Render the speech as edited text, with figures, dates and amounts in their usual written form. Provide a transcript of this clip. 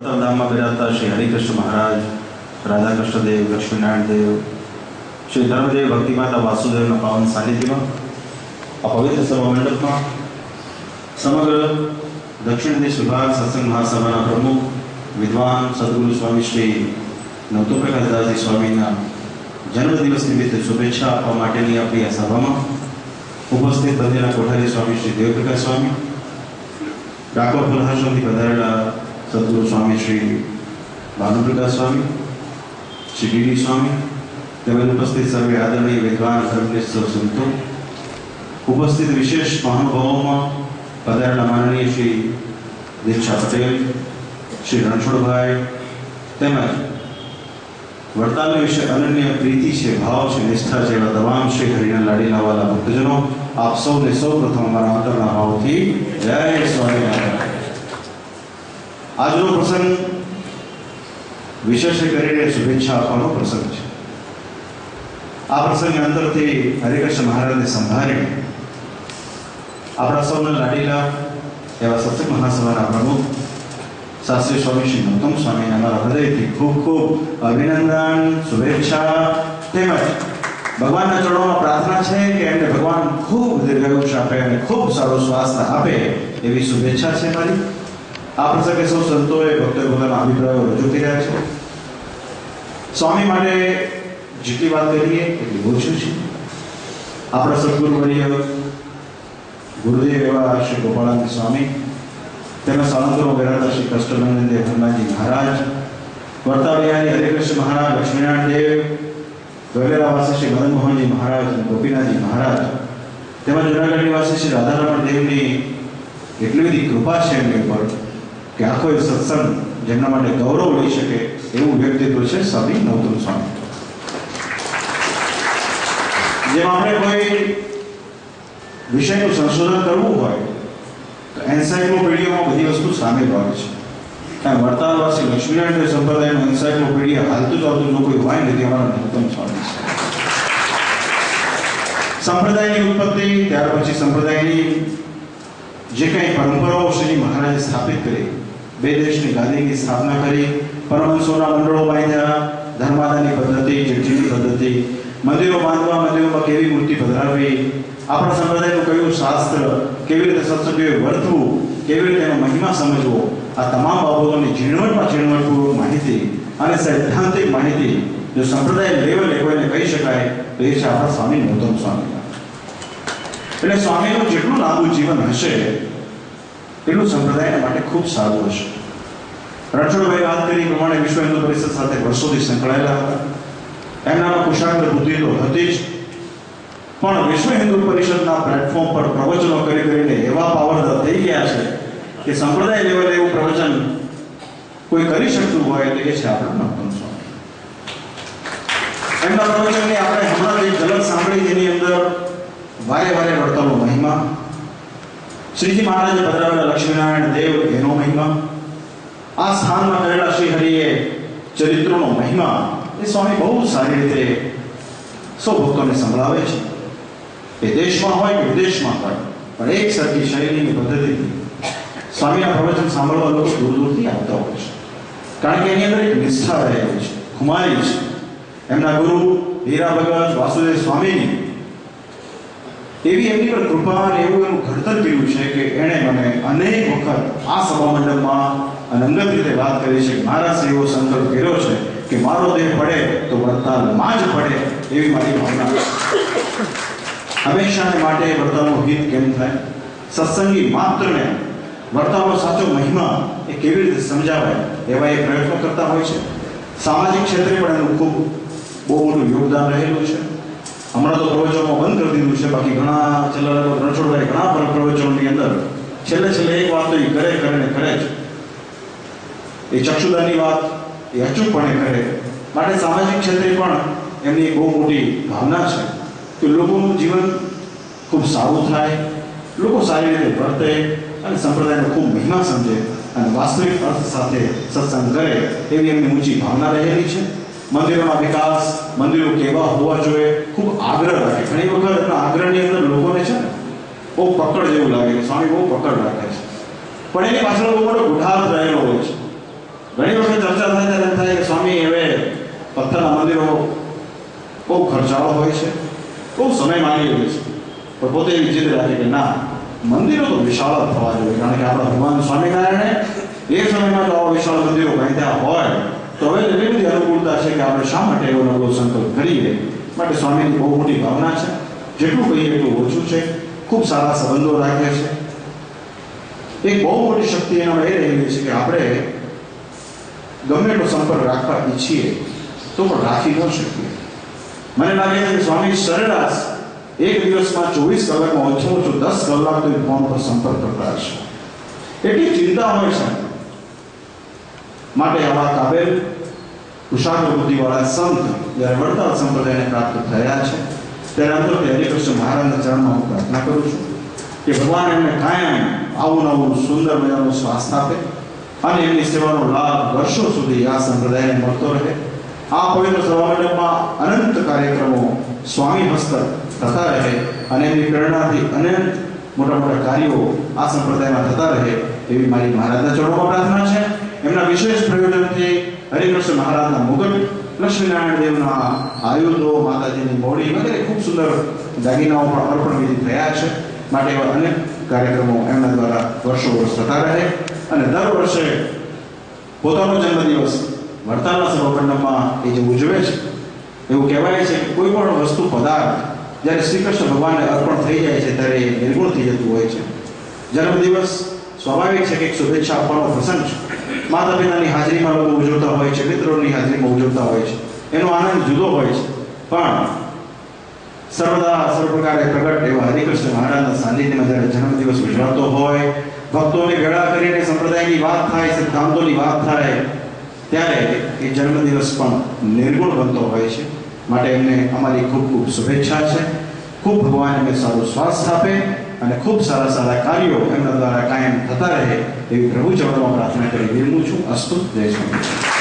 धाम में विराजता श्री हरिकृष्ण महाराज, राधा कृष्ण देव, लक्ष्मीनारायण देव, श्री धर्मदेव भक्तिमाता वासुदेव पावन सानिध्य में अपवित्र सभा मंडप में समग्र दक्षिण देश विभाग सत्संग महासभा प्रमुख विद्वान सद्गुरु स्वामी श्री नवतो प्रकाश दासजी स्वामी जन्मदिवस निमित्ते शुभेच्छा आपवा अपनी सभा में उपस्थित बंधेला कोठारी स्वामी श्री देवप्रकाश स्वामी, डाकोर फुलहाश्रम पधारेला सद्गुरु स्वामी श्री भानुप्रकाश स्वामी, श्री डी स्वामी, तेज उपस्थित सर्वे आदरणीय विद्वान धर्मनिष्ठ संतो, उपस्थित विशेष महानुभावों में पधारेला माननीय श्री दीक्षा पटेल, श्री रणछोड़ भाई, तेमज वर्ताल विषय अनन्य प्रीति से भाव से निष्ठा जेवा तमाम श्री हरिना लाडीला वाला भक्तजनों, आप सौ ने सौ प्रथम हमारा अंतरना भाव थी जय स्वामी। आज प्रसंग विशेष कर शुभेच्छा आपવાનો प्रसंग है। आ प्रसंग अंदर थी हरिकृष्ण महाराज ने संभाळे अपना सौना लाडीला एवं सत्संग महासभा प्रमुख शास्त्री स्वामी श्री नौतम स्वामी हमारा हृदय थी खूब खूब अभिनंदन शुभेच्छा तेमज भगवान चरणों में प्रार्थना है कि एमने भगवान खूब दीर्घायुष्य आपे और खूब सारो स्वास्थ्य आपे एवी शुभेच्छा है मारी। आ प्रसंगे सौ संतोए भक्तोए પોતાના અભિપ્રાયો રજૂ કર્યા છે। સ્વામી માટે જેટલી વાત કરીએ એટલી ઓછી છે। આપણા સદગુરુવર્ય ગુરુદેવ એવા શ્રી ગોપાળાનંદ સ્વામી, તેના સાળંગરો બેરાતા શ્રી કષ્ટભંજન દેવ હનુમાનજી મહારાજ, વર્તાવિહારી હરિકૃષ્ણ મહારાજ, લક્ષ્મીનારાયણ દેવ, વેલેરાવાસી શ્રી મદન મોહનજી મહારાજ, ગોપીનાથજી મહારાજ, તેમજ જૂનાગઢ નિવાસી શ્રી રાધારમણ દેવની એટલી બધી કૃપા છે એમની ઉપર कि आखो सत्संग जेमना माटे गौरव लई शके एवं व्यक्तित्व है स्वामी नौतम स्वामी। जेम आपणे कोई विषयનું संशोधन करवू होय तो एन्साइक्लोपीडिया में बधी वस्तु शामिल होय छे। कारण वर्तालवासी लक्ष्मीनारायण संप्रदायનું एन्साइक्लोपीडिया हालतुं चालतुं जो कोई होय ने ते અમારા નૌતમ स्वामी છે। संप्रदायની उत्पत्ति ત્યાર પછી संप्रदायની जे कई परंपराओं श्री महाराज स्थापित करी, बे देश की गादी की स्थापना करी, परमहंसोना मंडलों बांध्या, धर्मादानी पद्धति, चिठ्ठीनी पद्धति, मंदिरों बांधवा, मंदिरों में केवी मूर्ति पधरावी, अपना संप्रदाय નું કયું શાસ્ત્ર, કેવી રીતે સત્સંગે વર્તવું, કેવી રીતે એનો મહિમા સમજવો, આ તમામ બાબતોની ઝીણવટમાં ઝીણવટપૂર્વક માહિતી અને સૈદ્ધાંતિક માહિતી જો સંપ્રદાય લેવલે કોઈને કહી શકાય તો એ છે આપણા સ્વામી નૌતમ સ્વામી। એટલે સ્વામીનું જેટલું લાંબુ જીવન હશે એટલું સંપ્રદાય માટે ખૂબ સારું હશે। રણછોડભાઈ વાત કરી પ્રમાણે વિશ્વ હિન્દુ પરિષદ સાથે વર્ષોથી સંકળાયેલા હતા। એમનામાં કુશાગ્ર બુદ્ધિ તો હતી જ, પણ વિશ્વ હિન્દુ પરિષદના પ્લેટફોર્મ પર પ્રવચનો કરીને એવા પાવરદાર થઈ ગયા છે કે સંપ્રદાય લેવલે એવું પ્રવચન કોઈ કરી શકતું હોય તો એ છે આપણા નૌતમ સ્વામી। એમના પ્રવચનની આપણે હમણાં એક ઝલક સાંભળી જેની અંદર वारे वारे वर्तालो महिमा, श्रीजी महाराज पधरावेला लक्ष्मीनारायण देव एनो महिमा, आ स्थान में करेला श्री हरिए चरित्रों महिमा ए स्वामी बहुत सारी रीते सौ भक्तों ने संभळावे छे। ए देश में होय के विदेश में होय पण एक सरखी शैली पद्धति स्वामीना प्रवचन सांभळवा लोग दूर दूरथी आवता होय छे, कारण के एनी अंदर एक निष्ठा रहेली छे, खुमारी छे। एमना गुरु हीरा भगत वासुदेव स्वामीनी एवी एमनी पर कृपा ने एवं एवं घड़तर कर्युं छे के एणे मने अनेक वखत आ सभा मंडप में अनंगत रीते बात करी छे। महाराज श्री एवो संकल्प कर्यो छे कि मारो देह पड़े तो वर्तालमां ज पड़े एवी मारी भावना। हमेशा ने माटे वर्तालनुं हित केम थाय, सत्संगी मात्र ने वर्तालनो साचो महिमा ए केवी रीते समजावाय एवा ए प्रयत्नो करता होय छे। सामाजिक क्षेत्रे पण एनुं खूब बहु मोटुं योगदान रहेલું છે। हमारा तो प्रवचनों बंद कर दीधुं छे, बाकी घणा छेल्ला रणछोड़भाई घणा प्रवचनोनी अंदर छेल्ले छेल्ले एक बात तो करे करे ने करे ज ए चक्षुदानी बात ए अचूकपणे करे। माटे सामाजिक क्षेत्रे पण एमनी एक बहु मोटी भावना छे कि लोकोनुं जीवन खूब सारुं थाय, लोको सारी रीते वर्ते अने संप्रदायनो खूब महिमा समझे अने वास्तविक अर्थ साथे सत्संग करे एवी एमनी ऊंची भावना रहेली छे। मंदिरों विकास, मंदिरों केवा होवा जोईए खूब आग्रह राखे। घणी वखत आग्रहनी अंदर लोकोने छे बहु पकड़ जेवुं लागे, स्वामी बहु पकड़ राखे छे, पण एनी पाछळ बहु मोटो गुढ़ार्थ रहेलो होय छे। ચર્ચા થાય ત્યારે એમ થાય કે સ્વામી હવે પથ્થરના મંદિરો બહુ ખર્ચાળો હોય છે, બહુ સમય માંગી હોય છે, પણ પોતે એવી જીદ રાખે કે ના, મંદિરો તો વિશાળ જ થવા જોઈએ, કારણ કે આપણા ભગવાન સ્વામિનારાયણે એ સમયમાં જો આવા વિશાળ મંદિરો બાંધ્યા હોય તો હવે એટલી બધી અનુકૂળતા છે કે આપણે શા માટે એવો નવો સંકલ્પ કરીએ. માટે સ્વામીની બહુ મોટી ભાવના છે, જેટલું કહીએ એટલું ઓછું છે. ખૂબ સારા સંબંધો રાખે છે. એક બહુ મોટી શક્તિ એનામાં એ રહેલી છે કે આપણે ગમે એટલો સંપર્ક રાખવા ઈચ્છીએ તો પણ રાખી ન શકીએ. મને લાગે છે કે સ્વામી સરેરાશ એક દિવસમાં 24 કલાકમાં ઓછો 10 કલાક તો ફોન પર સંપર્ક કરતા હશે. એટલી ચિંતા હોય છે. માટે આવા કાબેલ કુશાગ્ર બુદ્ધિવાળા સંત જ્યારે વડતાલ સંપ્રદાયને પ્રાપ્ત થયા છે ત્યારે અંતરથી હરિકૃષ્ણ મહારાજના ચરણમાં હું પ્રાર્થના કરું છું કે ભગવાન એમને કાયમ આવું નવું સુંદર મજાનું સ્વાસ્થ્ય આપે અને એમની સેવાનો લાભ વર્ષો સુધી આ સંપ્રદાયને મળતો રહે. આ પવિત્ર સભામંડપમાં અનંત કાર્યક્રમો સ્વામી હસ્તક થતા રહે અને એમની પ્રેરણાથી અનંત મોટા મોટા કાર્યો આ સંપ્રદાયમાં થતા રહે એવી મારી મહારાજના ચરણોમાં પ્રાર્થના છે. એમના વિશેષ પ્રયોજનથી હરિકૃષ્ણ મહારાજના મુગટ, લક્ષ્મીનારાયણ દેવના આયુધો, માતાજીની મોડી વગેરે ખૂબ સુંદર દાગીનાઓ પણ અર્પણ વિધિ થયા છે. માટે એવા અનેક કાર્યક્રમો એમના દ્વારા વર્ષો વર્ષ થતા રહે અને દર વર્ષે પોતાનો જન્મદિવસ વડતાલના સભામંડપમાં એ જે ઉજવે છે એવું કહેવાય છે કે કોઈ પણ વસ્તુ પદાર્થ જ્યારે શ્રી કૃષ્ણ ભગવાનને અર્પણ થઈ જાય છે ત્યારે એ નિર્ગુણ થઈ જતું હોય છે. જન્મદિવસ સ્વાભાવિક છે કે એક શુભેચ્છા આપવાનો પ્રસંગ છે. માતા પિતાની હાજરીમાં લોકો ઉજવતા હોય છે, મિત્રોની હાજરીમાં ઉજવતા હોય છે, એનો આનંદ જુદો હોય છે. પણ સર્વદા સર્વ પ્રકારે પ્રગટ એવા હરિકૃષ્ણ મહારાજના સાનિધ્યમાં જ્યારે જન્મદિવસ ઉજવાતો હોય, ભક્તોને ભેળા કરીને સંપ્રદાયની વાત થાય, સિદ્ધાંતોની વાત થાય, ત્યારે એ જન્મદિવસ પણ નિર્ગુણ બનતો હોય છે. માટે એમને અમારી ખૂબ ખૂબ શુભેચ્છા છે. ખૂબ ભગવાન એમને સારું સ્વાસ્થ્ય આપે અને ખૂબ સારા સારા કાર્યો એમના દ્વારા કાયમ થતા રહે એવી પ્રભુ ચરણોમાં પ્રાર્થના કરી વિરમું છું. અસ્તુ. જય સ્વામી.